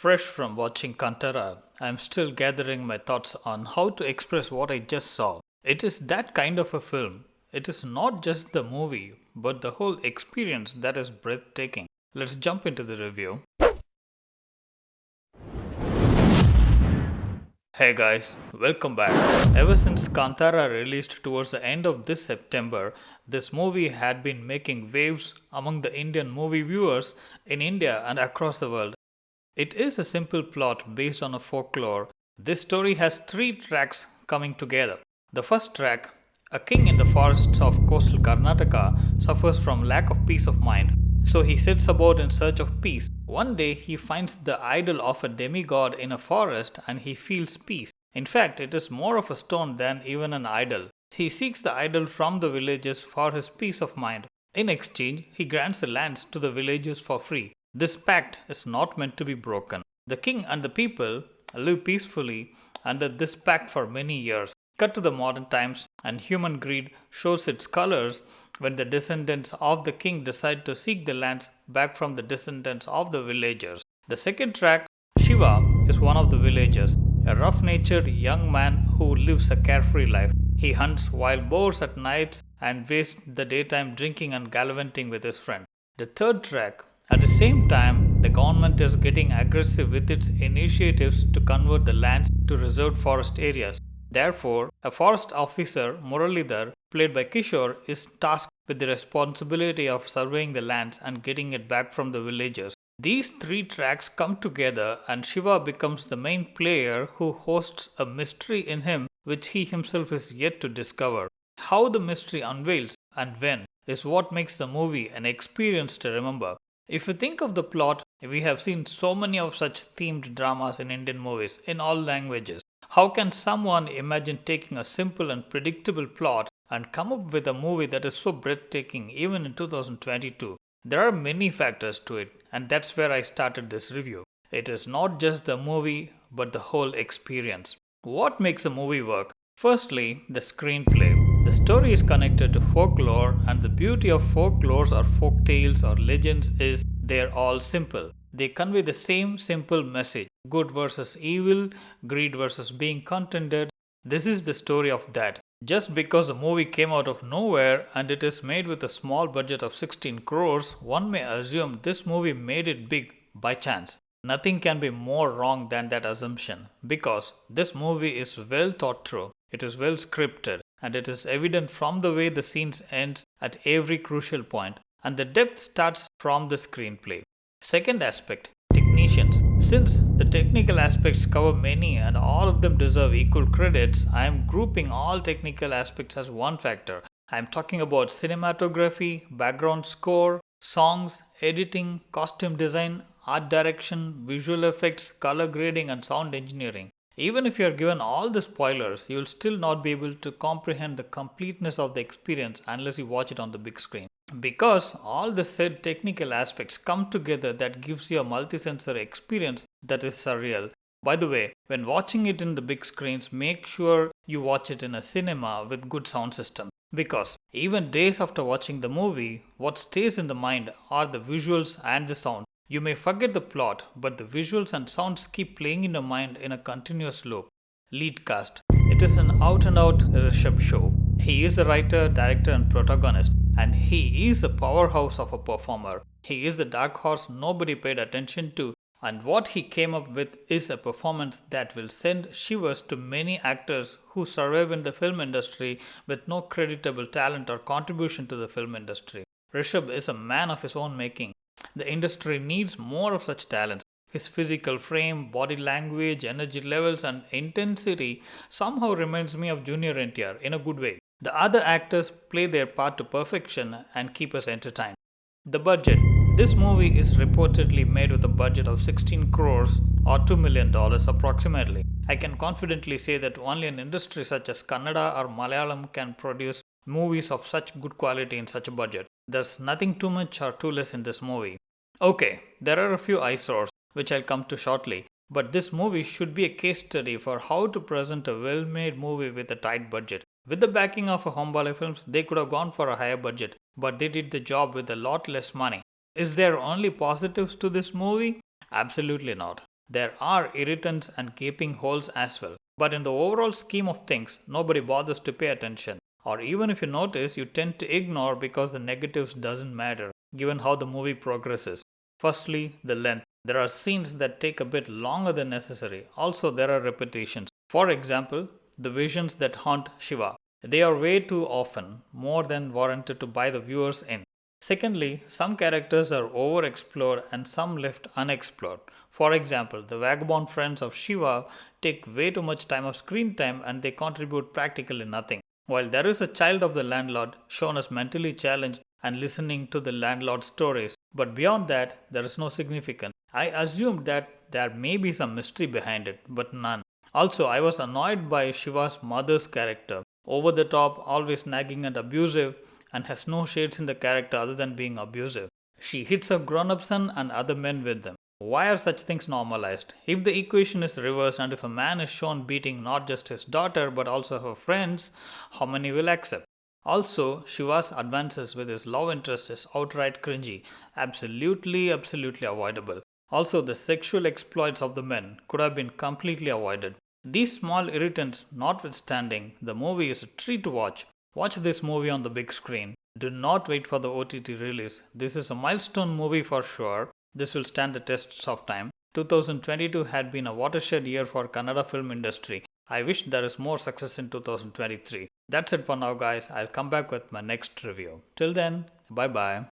Fresh from watching Kantara, I am still gathering my thoughts on how to express what I just saw. It is that kind of a film. It is not just the movie, but the whole experience that is breathtaking. Let's jump into the review. Hey guys, welcome back. Ever since Kantara released towards the end of this September, this movie had been making waves among the Indian movie viewers in India and across the world. It is a simple plot based on a folklore. This story has three tracks coming together. The first track, a king in the forests of coastal Karnataka suffers from lack of peace of mind. So he sets about in search of peace. One day he finds the idol of a demigod in a forest and he feels peace. In fact, it is more of a stone than even an idol. He seeks the idol from the villagers for his peace of mind. In exchange, he grants the lands to the villagers for free. This pact is not meant to be broken. The king and the people live peacefully under this pact for many years. Cut to the modern times, and human greed shows its colors when the descendants of the king decide to seek the lands back from the descendants of the villagers. The second track, Shiva, is one of the villagers, a rough natured young man who lives a carefree life. He hunts wild boars at nights and wastes the daytime drinking and gallivanting with his friend. The third track, at the same time, the government is getting aggressive with its initiatives to convert the lands to reserved forest areas. Therefore, a forest officer, Muralidhar, played by Kishore, is tasked with the responsibility of surveying the lands and getting it back from the villagers. These three tracks come together and Shiva becomes the main player who hosts a mystery in him which he himself is yet to discover. How the mystery unveils and when is what makes the movie an experience to remember. If you think of the plot, we have seen so many of such themed dramas in Indian movies in all languages. How can someone imagine taking a simple and predictable plot and come up with a movie that is so breathtaking even in 2022? There are many factors to it, and that's where I started this review. It is not just the movie, but the whole experience. What makes a movie work? Firstly, the screenplay. The story is connected to folklore, and the beauty of folklores or folk tales or legends is they're all simple. They convey the same simple message: good versus evil, greed versus being contented. This is the story of that. Just because the movie came out of nowhere and it is made with a small budget of 16 crores, one may assume this movie made it big by chance. Nothing can be more wrong than that assumption, because this movie is well thought through, it is well scripted, and it is evident from the way the scenes ends at every crucial point, and the depth starts from the screenplay. Second aspect, technicians. Since the technical aspects cover many and all of them deserve equal credits, I am grouping all technical aspects as one factor. I am talking about cinematography, background score, songs, editing, costume design, art direction, visual effects, color grading, and sound engineering. Even if you are given all the spoilers, you will still not be able to comprehend the completeness of the experience unless you watch it on the big screen. Because all the said technical aspects come together, that gives you a multisensory experience that is surreal. By the way, when watching it in the big screens, make sure you watch it in a cinema with good sound system. Because even days after watching the movie, what stays in the mind are the visuals and the sound. You may forget the plot, but the visuals and sounds keep playing in your mind in a continuous loop. Lead cast. It is an out and out Rishabh show. He is a writer, director, and protagonist, and he is a powerhouse of a performer. He is the dark horse nobody paid attention to, and what he came up with is a performance that will send shivers to many actors who survive in the film industry with no creditable talent or contribution to the film industry. Rishabh is a man of his own making. The industry needs more of such talents. His physical frame, body language, energy levels, and intensity somehow reminds me of Junior NTR in a good way. The other actors play their part to perfection and keep us entertained. The budget. This movie is reportedly made with a budget of 16 crores or $2 million approximately. I can confidently say that only an industry such as Kannada or Malayalam can produce movies of such good quality in such a budget. There's nothing too much or too less in this movie. Okay, there are a few eyesores, which I'll come to shortly, but this movie should be a case study for how to present a well-made movie with a tight budget. With the backing of a Hombale Films, they could have gone for a higher budget, but they did the job with a lot less money. Is there only positives to this movie? Absolutely not. There are irritants and gaping holes as well. But in the overall scheme of things, nobody bothers to pay attention. Or even if you notice, you tend to ignore because the negatives doesn't matter, given how the movie progresses. Firstly, the length. There are scenes that take a bit longer than necessary. Also, there are repetitions. For example, the visions that haunt Shiva. They are way too often, more than warranted to buy the viewers in. Secondly, some characters are overexplored and some left unexplored. For example, the vagabond friends of Shiva take way too much time of screen time and they contribute practically nothing. While there is a child of the landlord shown as mentally challenged and listening to the landlord's stories, but beyond that, there is no significance. I assumed that there may be some mystery behind it, but none. Also, I was annoyed by Shiva's mother's character. Over the top, always nagging and abusive, and has no shades in the character other than being abusive. She hits her grown up son and other men with them. Why are such things normalized? If the equation is reversed and if a man is shown beating not just his daughter but also her friends, how many will accept? Also, Shiva's advances with his love interest is outright cringy, absolutely avoidable. Also, the sexual exploits of the men could have been completely avoided. These small irritants notwithstanding, the movie is a treat to watch. Watch this movie on the big screen. Do not wait for the OTT release. This is a milestone movie for sure. This will stand the tests of time. 2022 had been a watershed year for Kannada film industry. I wish there is more success in 2023. That's it for now guys. I'll come back with my next review. Till then, bye bye.